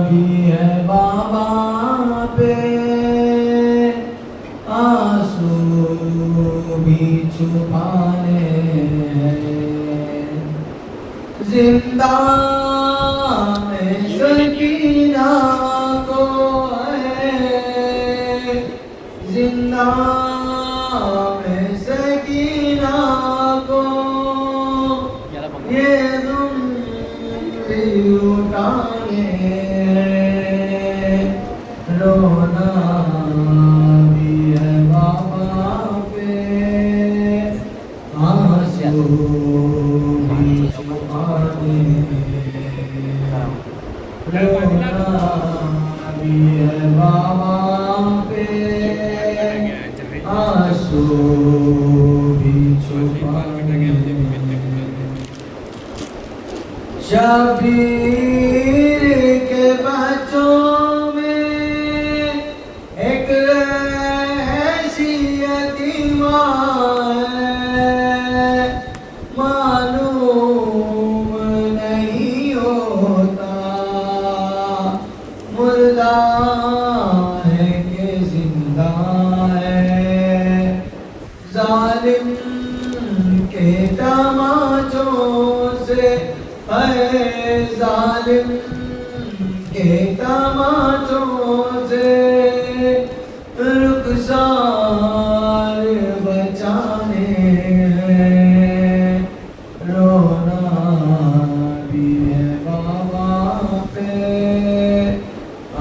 भी है बाबा पे आंसू भी छुपाने हैं। जिंदा में सकीना को है, जिंदा में सकीना को ये तुम भी उठाने, रोना भी है बाबा पे आंसू भी छुपाने, रोना भी है बाबा पे आंसू भी छुपाने। शबीर के बच्चों में एक ऐसी यतीमा है, मालूम नहीं होता मुर्दा है कि जिंदा है। जालिम के तमाचों से है, जालिम के तमाचों से रुखसार बचाने हैं। रोना भी है बाबा पे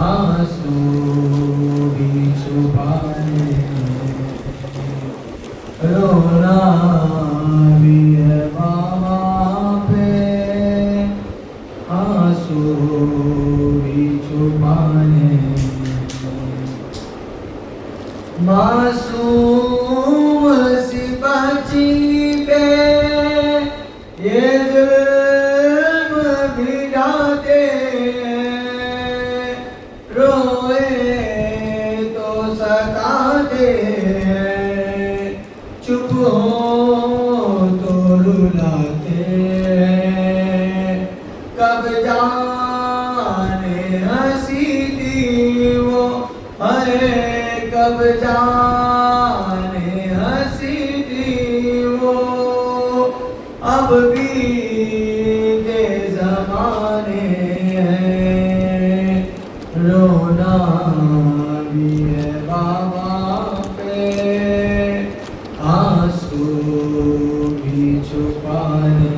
आंसू भी छुपाने, रोना भी है बाबा पे आंसू भी छुपाने। मासूम सी बच्ची पे ये जुल्म भी ढाते, रोए तो सताते, चुप हो तो रुलाते। कब जाने हंसी थी वो है, कब जाने हंसी थी वो, अब भी के जमाने हैं। रोना भी है बाबा पे आंसू भी छुपाने,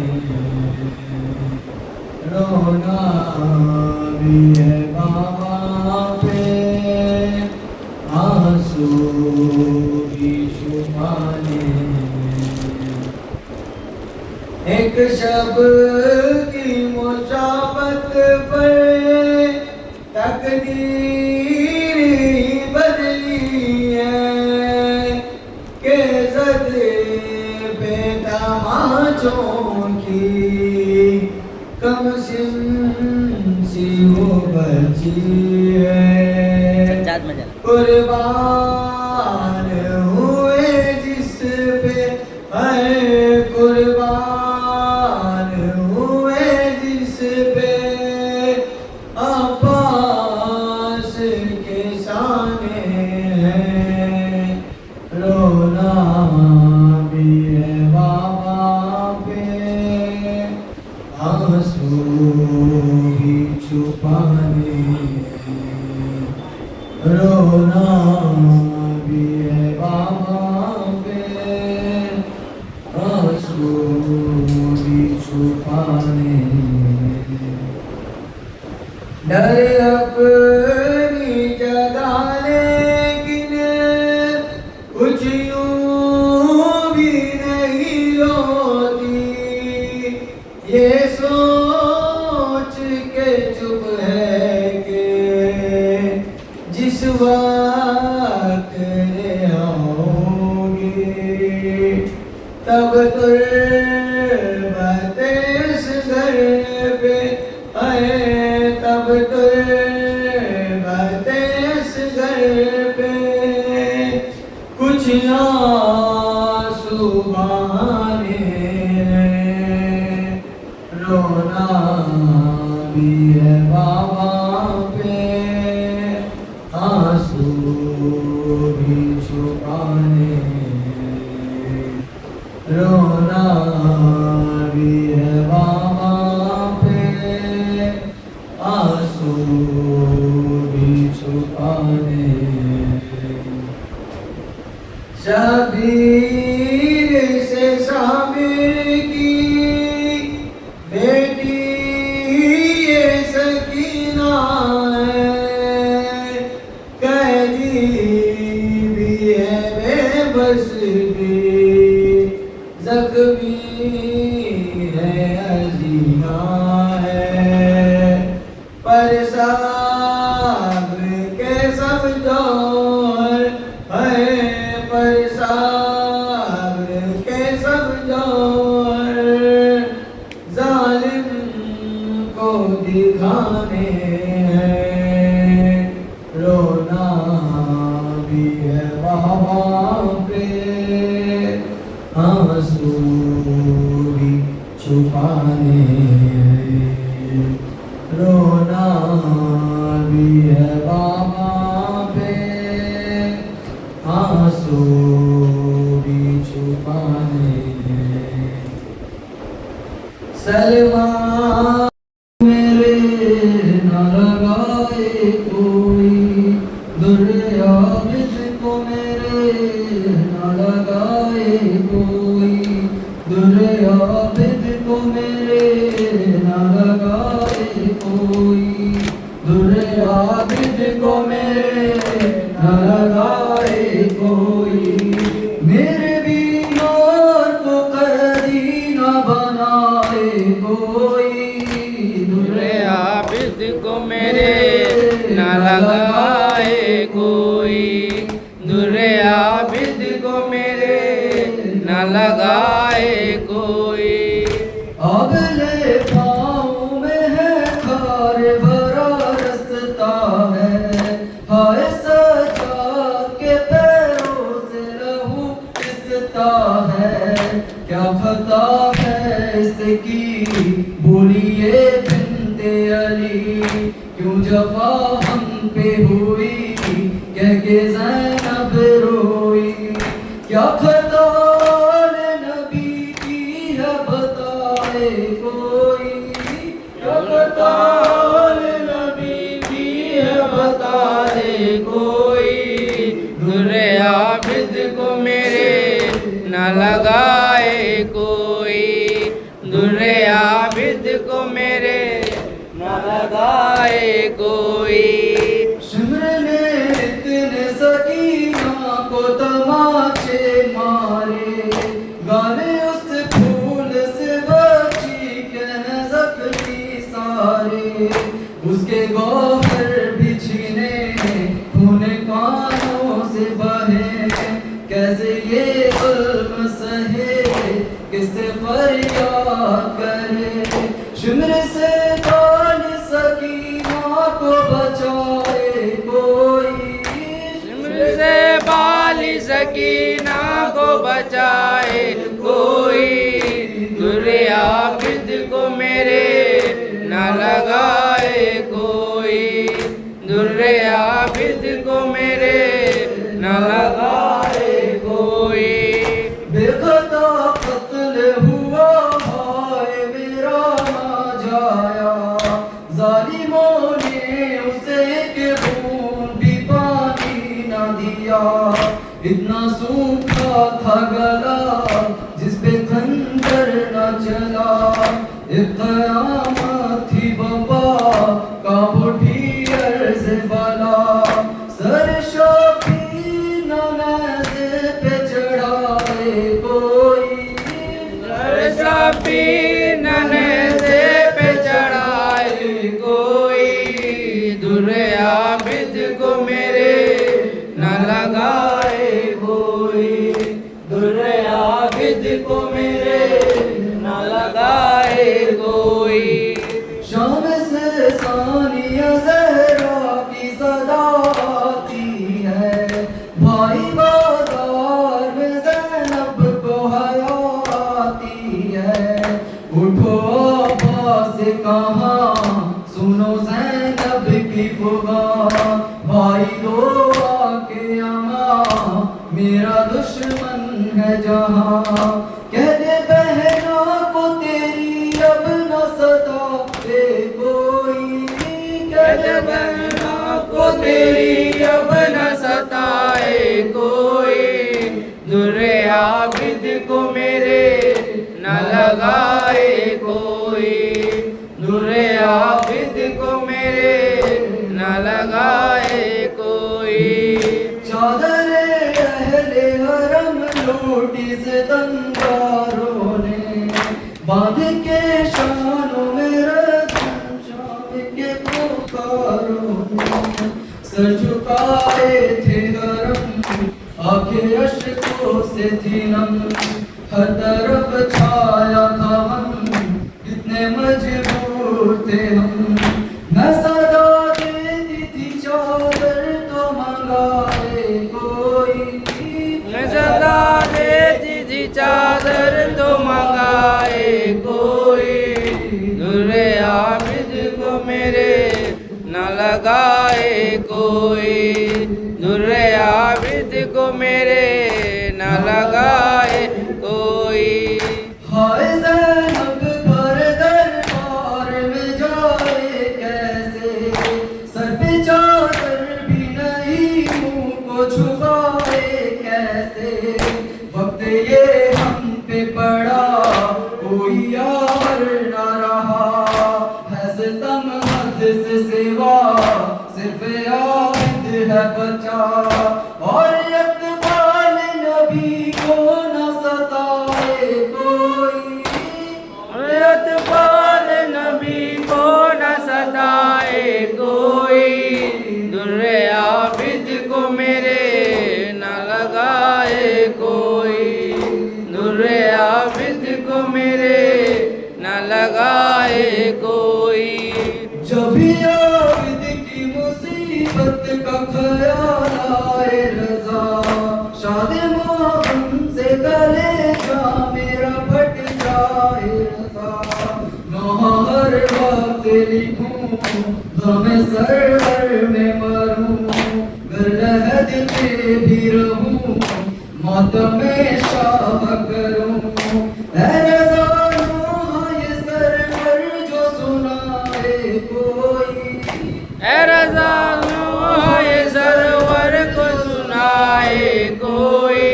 रोना भी है बाबा पे आंसू भी छुपाने। एक शब की मुसाबत पर तकदीर ही बदली है के ज़दे पे तमाचों की कम सी वो बची है। कुर्बान हुए जिस पे है, कुर्बान हुए जिस पे अब्बास के साने हैं। रोना भी है बाबा पे आंसू भी छुपाने, रोना भी है बाबा पे आंसू भी छुपाने। डर अपनी जगह लेकिन कुछ यूं भी नहीं रोती, ये सोच के चुप है कि जिस वक्त आओगे तब तुर्बत इस घर पे है, तब तुर्बत इस घर पे कुछ आंसू बहाने, रोना भी है कीना है, कैदी भी है बेबस भी, जख्मी है हसीना है, पर साब्र के सब जोर है, पर साब्र के सब जोर जालिम को दिखाने हैं, रोना भी है वहाँ पे, आंसू भी छुपाने हैं, रोना भी है वहाँ पे, आंसू भी छुपाने हैं। सलमान मेरे न लगाए कोई, दुर्याबिद को मेरे न लगाए कोई, दुर्याबिद को मेरे न लगाए कोई, दुर्याबिद को मेरे न लगाए कोई, मेरे बीमार को कैदी न बनाए कोई, आबिद को मेरे न लगाए कोई, दुर्रे आबिद को मेरे न लगाए कोई। अगले पाँव में है खार भरा रास्ता है, हाय सजा के पैरों से लहू रिसता है, क्या खता है इसकी बोलिए बिन्ते अली, क्यों जफा हम पे हुई कह के ज़ैनब रोई, क्या खता नबी की है बताए कोई, क्या खता नबी की है बताए कोई, दुर्रे आबिद को मेरे न लगाए कोई, दुर्रे आबिद को मेरे न लगाए कोई। शिमर ने इतने सकीना को तमाचे मारे, गाने उस फूल से बची के हैं जख्मी सारे, उसके गौहर भी छीने खून कानों से बहे, कैसे ये जुल्म सहे किससे फरियाद करे, शिमर से काल सकीना को बचाए कोई, शिमर से बाली सकीना को बचाए कोई, दुर्रे आबिद को मेरे न लगाए कोई, दुर्रे आबिद को मेरे न लगाए कोई। बेखता कत्ल हुआ हाय मेरा ना जाया, जालिमों ने उसे एक बूंद भी पानी न दिया, इतना सूखा था गला जिस पे खंजर न चला, एक क़यामत थी बपा का उठी अर्ज़ बला, सर शबीर नमाज़ पे चढ़ाए कोई, शबीर ननेज़े पे चढ़ाए कोई, दुर्रे आबिद को मेरे न लगाए कोई, दुर्रे आबिद को मेरे न लगाए कोई। शाम से सानिया ज़हरा की सदा आती है, भाई बाजार में ज़ैनब को हया आती है, उठो अब्बास से कहा सुनो ज़ैनब की फुगा, भाई दो आके अमा मेरा दुश्मन है जहाँ, कह दे बहना को तेरी अब न सता दे कोई, कह दे बहना को तेरी अब न सताए कोई, दुर्रे आबिद को मेरे न लगाए कोई, दुर्रे आबिद को चादर अहले हरम लूटी सितमगारों ने, बांध के शानों में रस्म शाम के पुकारों ने। सर झुकाए थे हरम आंखें अश्कों से थी नम, हर तरफ छाया था हम, कितने मजबूर थे हम। न सदा देती थी चादर तो मंगाए कोई, मैं सदा देती थी चादर तो मंगाए कोई, दुर्रे आबिद को मेरे न लगाए कोई, दुर्रे आबिद को मेरे न लगाए कोई। हाय ज़ैनब पर दरबार में जाए कैसे, सर पे चादर भी नहीं मुंह को छुपाए कैसे। वक्त ये हम पे पड़ा कोई यार ना रहा, है सितम हद से सिवा सिर्फ आबिद है बचा। और इक़बाल नबी को न सताए कोई, इक़बाल नबी को न सताए कोई, दुर्रे आबिद को मेरे न लगाए कोई, दुर्रे आबिद को मेरे न लगाए कोई। जब भी आबिद की मुसीबत का ख्याल आए रज़ा, शाद मोहन से गले जा मेरा फट जाए रज़ा। नौहा हर वक्त लिखूं गमे सरवर में मरूं, गर लहद पे भी रहूं मातम में शाह करूं। ऐ रज़ा नौहा ये सरवर जो सुनाए कोई, ए रज़ा ये सरवर को सुनाए कोई,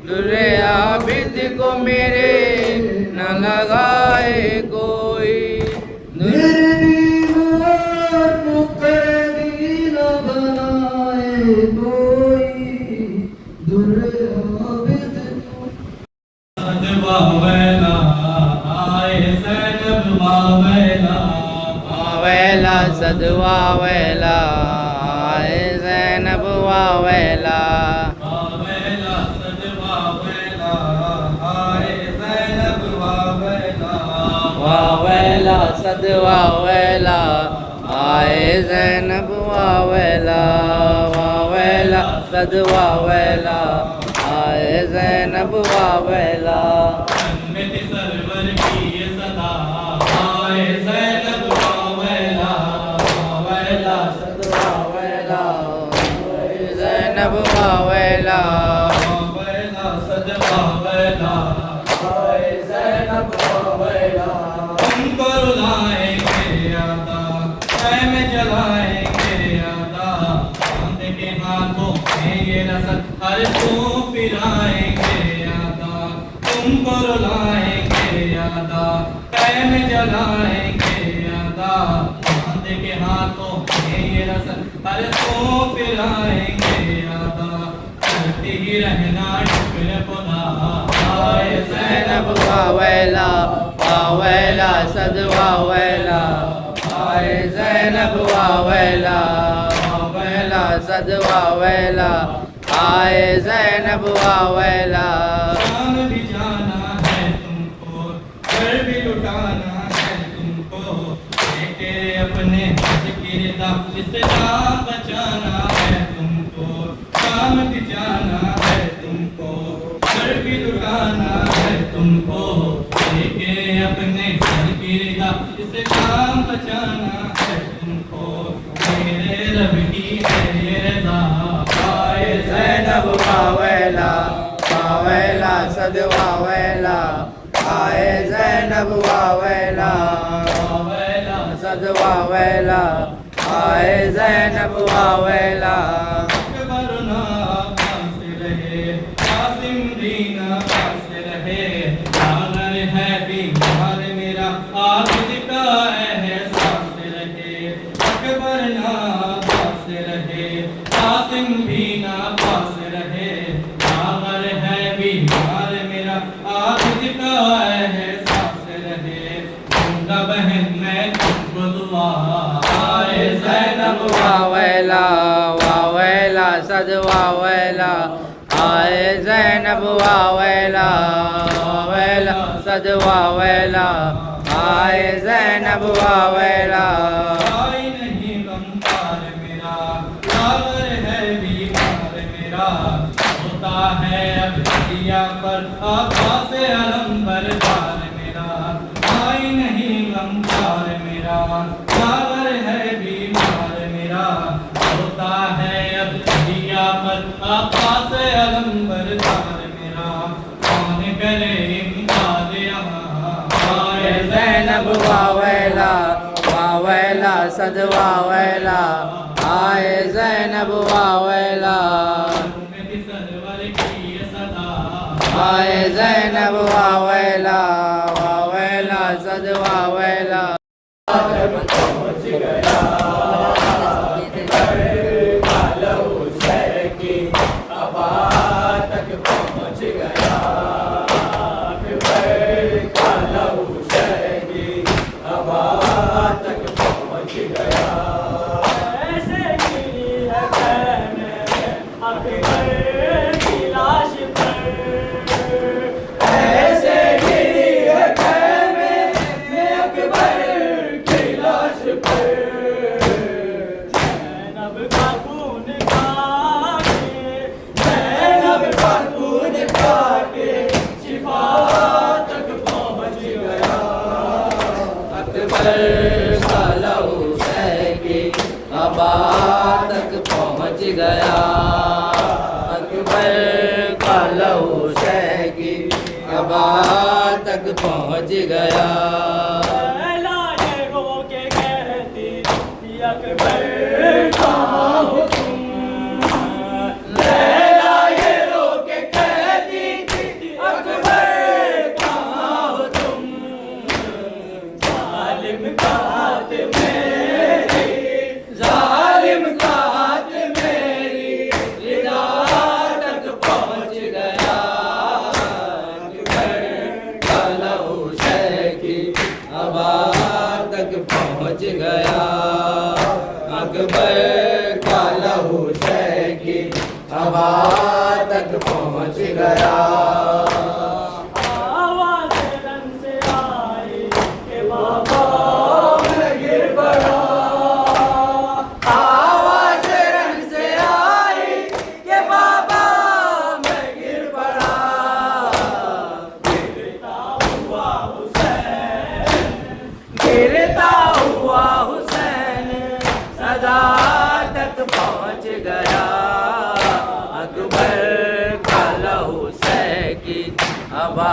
दुर्रे आबिद को मेरे न लगाए कोई। मेरे दीवार को कैदी न बनाए कोई, दुर्रे आबिद को। वावेला आए ज़ैनब वावेला, वावेला सदवा वेला आए ज़ैनब वावेला, वावेला सदवा वेला आए ज़ैनब वावेला, वावेला सदवा वेला आए ज़ैनब वावेला, वावेला सदवा वेला आए ज़ैनब वावेला। जन्नत सरवर की ये सदा आए ज़ैनब वावेला, वावेला सदवा वेला आए ज़ैनब वावेला, वावेला सदवा वेला आए ज़ैनब वावेला। तुमको रुलाएंगे यादा, कैम जलाएंगे यादा, चांद के हाथों में ये रसद हर सू फिराएंगे यादा। तुमको रुलाएंगे यादा, कैम जलाएंगे यादा, चांद के हाथों में ये रसद हर सू फिराएंगे यादा। करती ही रहना शुक्र खुदा आए ज़ैनब वावेला, वावेला सदवा वेला आए ज़ैनब वावेला, वावेला सदवा वेला आए ज़ैनब वावेला। शाम भी जाना है तुमको, घर भी लुटाना है तुमको, लेके अपने किरदार से नाम बचाना है तुमको। शाम भी जाना है तुमको, घर भी लुटाना है तुमको, लेके अपने किरदार से नाम बचाना है तुमको। मेरे रब की है ये रज़ा आए ज़ैनब वावेला, वावेला सदवा वेला आए ज़ैनब वावेला, वावेला सदवा वेला आए ज़ैनब वावेला। अकबर ना पास रहे, कासिम दीना पास रहे, जागर है बीमार मेरा आबिद का एहसास रहे। अकबर ना पास रहे, कासिम भी ना पास जैनब वावेला वावेला सद वावेला आए जैनब वावेला वावेला सद वावेला आए जैनब वावेला आई नहीं गमकार मेरा सागर है बीमार मेरा होता है अब दिया पर आकाश अलंबरदार मेरा आई नहीं गमकार मेरा सागर है बीमार मेरा होता है अब दिया पर आकाश अलंबरदार मेरा कौन करे इम्दाद यहाँ आए जैनब वावेला वावेला सद वावेला आए जैनब वावेला मेरी सरवर की सदा आए जैनब वावेला वावेला सद वावेला तक पहुँच गया अकबर का लहू शहकी अबा तक पहुँच गया अकबर कहाँ हो तुम लैला ये रो के कहती थी अकबर कहाँ हो तुम जालिम का हाथ मेरी जालिम का हाथ मेरी लिदा तक पहुँच गया अकबर का लहू शहकी अबा तक पहुँच गया अकबर का लहू शहकी अबा तक पहुँच गया आवाज़ रन से आई के बाबा मैं गिर पड़ा आवाज रंग से आई कि बाबा मैं गिर पड़ा गिरता हुआ हुसैन गिरता हुआ हुसैन सदा तक पहुँच गया अकबर का लहू शहकी अबा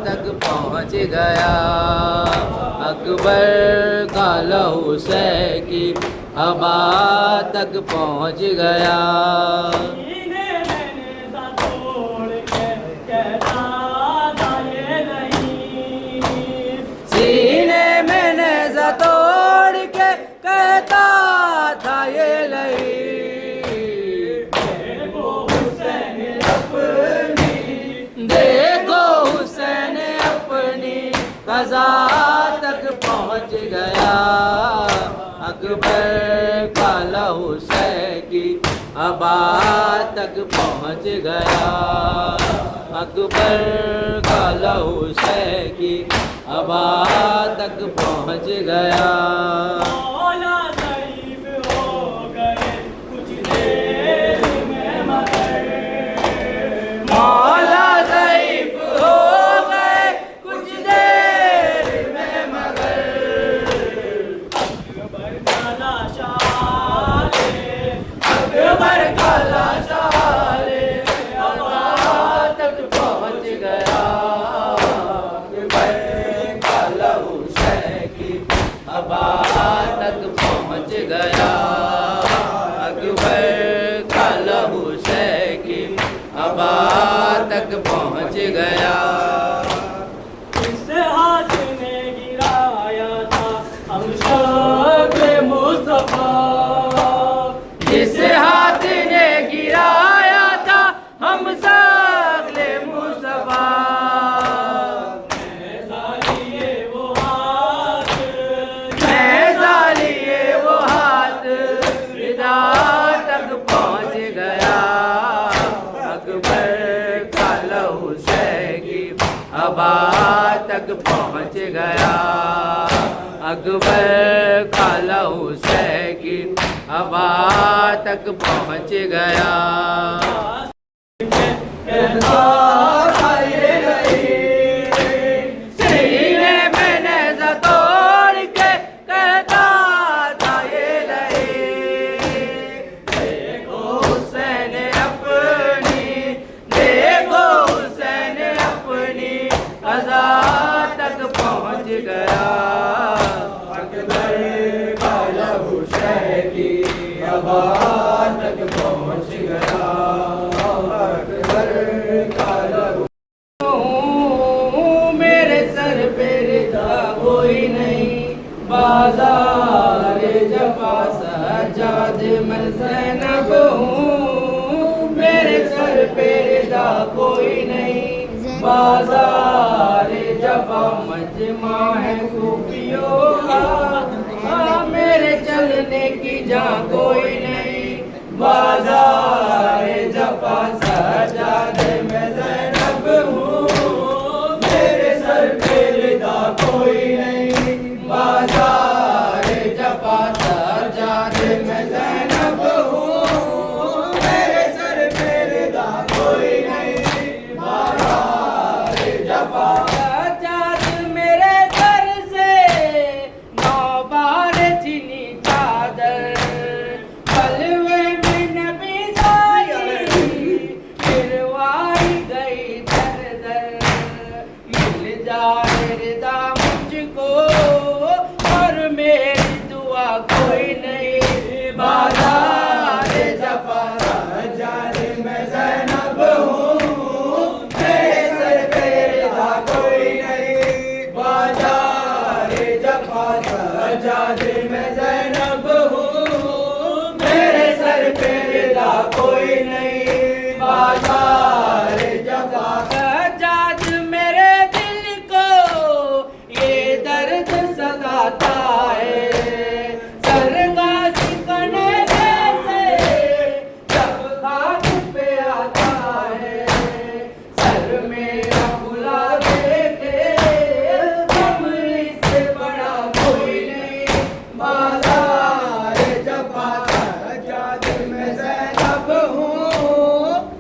तक पहुँच गया अकबर का लहू शहकी अबा तक पहुँच गया सीने मैंने सा तोड़ के कहता था ये नहीं सीने में नेज़ा तोड़ के कहता था ये लही देखो हुसैन अपनी देखो हुसैन अपनी कज़ा तक पहुँच गया अकबर का लहू शहकी अबा तक पहुँच गया अकबर का लहू शहकी अबा तक पहुँच गया मौला ज़ईफ़ हो गए कुछ देर में मगर मौला ज़ईफ़ हो गए कुछ देर में मगर अकबर का लाशा अकबर का लाशा अबा तक पहुँच गया अकबर का लहू शहकी अबा तक पहुँच गया अकबर का लहू शहकी अबा तक पहुँच गया इस हाथ ने गिराया था हम शक्ल मुस्तफा जिस हाथ ने गिराया था हम सगले मुस्तफा लिए वो हाथ मैं लिए वो हाथ पहुँच गया। अकबर काला हुसैन की हवा तक पहुँच गया। सीने में नेज़ा तोड़ के कहता था ये नहीं, देखो हुसैन अपनी, देखो हुसैन अपनी अज़ा तक पहुँच गया। अकबर काला हुसैन की हवा तक पहुँच गया। अकबर काला मेरे सर पे रिदा कोई नहीं, बाज़ार जफ़ा सज्जाद मैं ज़ैनब हूँ। मेरे सर पे रिदा कोई नहीं, बाज़ार जफ़ा मजमा है खूबियों का। मेरे चलने की जहाँ कोई नहीं, बाज़ार जफ़ा सज्जाद मैं ज़ैनब हूँ। मेरे सर पे रिदा कोई नहीं, बाज़ार जफ़ा सज्जाद मैं ज़ैनब हूँ। मेरे सर पे रिदा कोई नहीं, बाज़ार जफ़ा सज्जाद मेरे घर से 9 बार चीनी चादर। बलवे में नबी जाई गिरवाई गई दर दर। मिल जाए रिदा मुझको और मेरी दुआ कोई नहीं, बाज़ार जफ़ा सज्जाद मैं ज़ैनब हूँ। मेरे सर पे रिदा कोई नहीं, बाज़ार जफ़ा सज्जाद मैं ज़ैनब हूँ। मेरे सर पे रिदा कोई नहीं, बाज़ार जफ़ा सज्जाद मेरे दिल को ये दर्द सताता है। सरगा सिकने जैसे जब खाक पे आता है। सर मेरा बुला देते हम इससे बड़ा कोई नहीं, बाज़ार जफ़ा सज्जाद मैं ज़ैनब हूँ।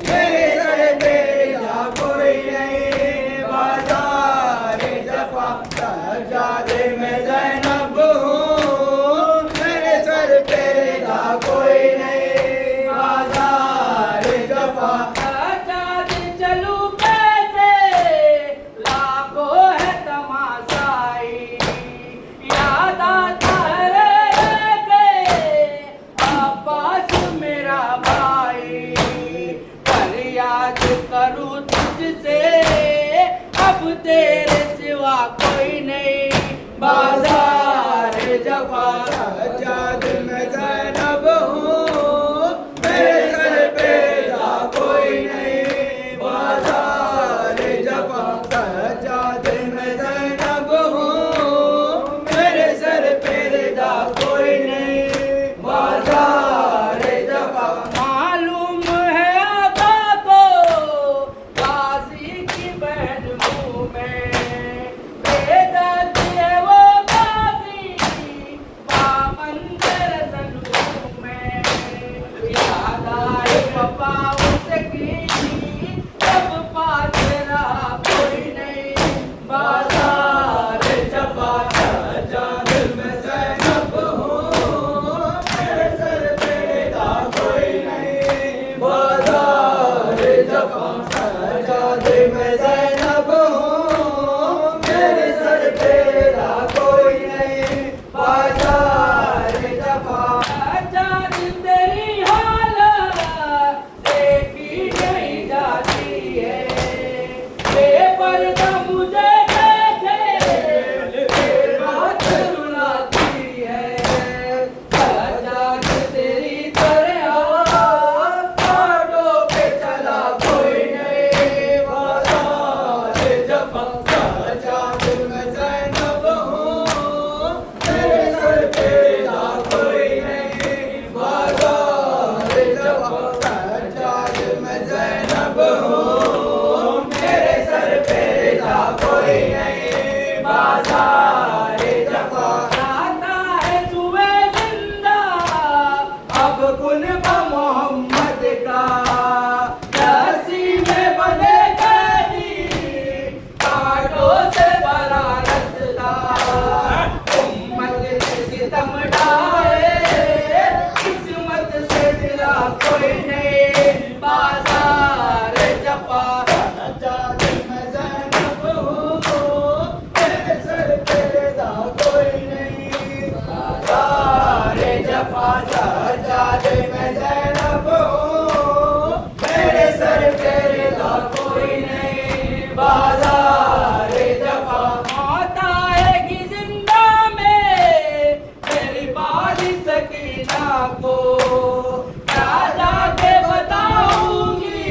मेरे सर पे रिदा कोई नहीं, बाज़ार जफ़ा सज्जाद मैं ज़ैनब हूँ। मेरे सर पे रिदा कोई नहीं, बाज़ार जफ़ा सज्जाद चलूं कैसे, लाखों है तमाशाई। याद आता है के अब्बास मेरा भाई। फरियाद करूं तुझसे अब तेरे सिवा कोई नहीं, बाज़ार जफ़ा सज्जाद मैं ज़ैनब हूँ। मेरे सर पे रिदा कोई नहीं, बाज़ार जफ़ा सज्जाद मैं ज़ैनब हूँ। मेरे सर पे रिदा कोई नहीं, बाज़ार जफ़ा मालूम है आका को गाज़ी की बहन हूँ मैं। बेदर्द है वो गाज़ी, पाबंद रज़न हूँ मैं। उमड़ाए, किस्मत से मिला कोई नहीं, बाजार जफा सजाद में ज़ैनब हूँ, मेरे सर पे रिज़ा कोई नहीं, बाजार जफा सजाद में ज़ैनब हूँ, मेरे सर पे रिज़ा कोई नहीं, बाजार जफा मौत आएगी जिंदा में मेरी बाली सकीना को, क्या जाके बताऊंगी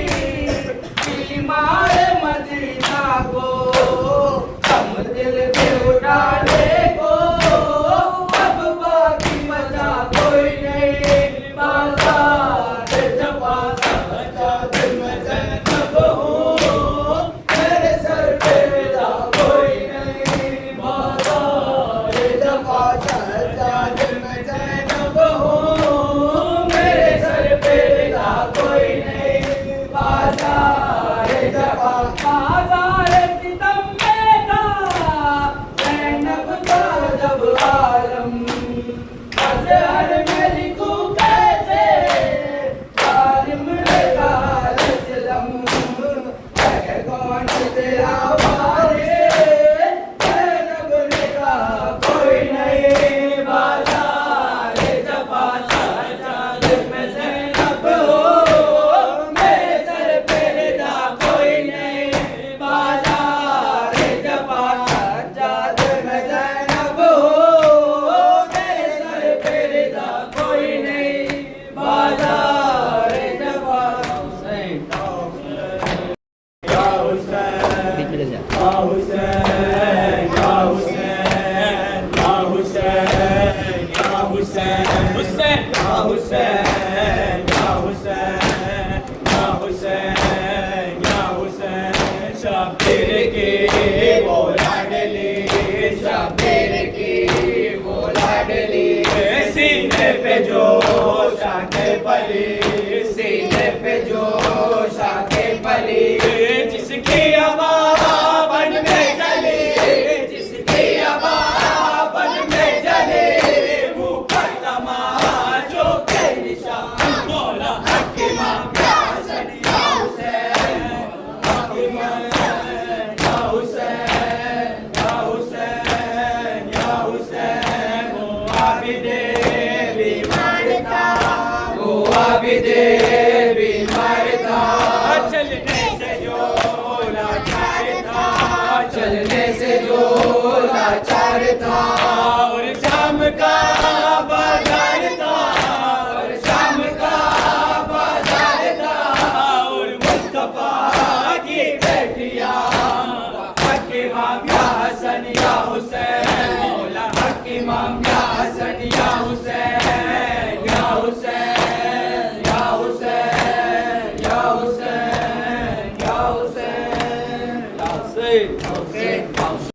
बीमार मदीना को, हम दिल पे उठाने को अब बाकी बचा कोई नहीं, बाजार जफा सजाद में ज़ैनब हूँ, मेरे सर पे रिज़ा कोई नहीं, बाजार जफा सजाद में ज़ैनब हूँ, मेरे सर पे रिज़ा कोई नहीं, बाजार जफा बाजार सितम में था ज़ैनब का जब आलम, अज़हर में लिखूं कैसे जालिम लगा इस्लाम, है कौन तेरा वारिस, ज़ैनब ने कहा कोई नहीं, बाजार जफा सजाद में ज़ैनब हूँ, मेरे सर पे रिज़ा कोई नहीं, बाजार जफा सजाद में ज़ैनब हूँ, मेरे सर पे रिज़ा कोई नहीं, बाजार जफा हुसैन या हुसैन या हुसैन या हुसैन या हुसैन या हुसैन हुसैन या हुसैन या हुसैन या हुसैन या हुसैन, शब्बीर की वो लाडली, शब्बीर की वो लाडली, सीने पे जो शाखे पली, सीने पे जो शाखे पली, जिसकी अबाबन में चली, जिसकी अबाबन में चली, मुकद्दमा जो के निशान मौला हकीमा प्यासन, या हुसैन या हुसैन या हुसैन या हुसैन, वो आबिदे बीमार था, वो आबिदे बीमार था, चलने से जो लाचार था, चलने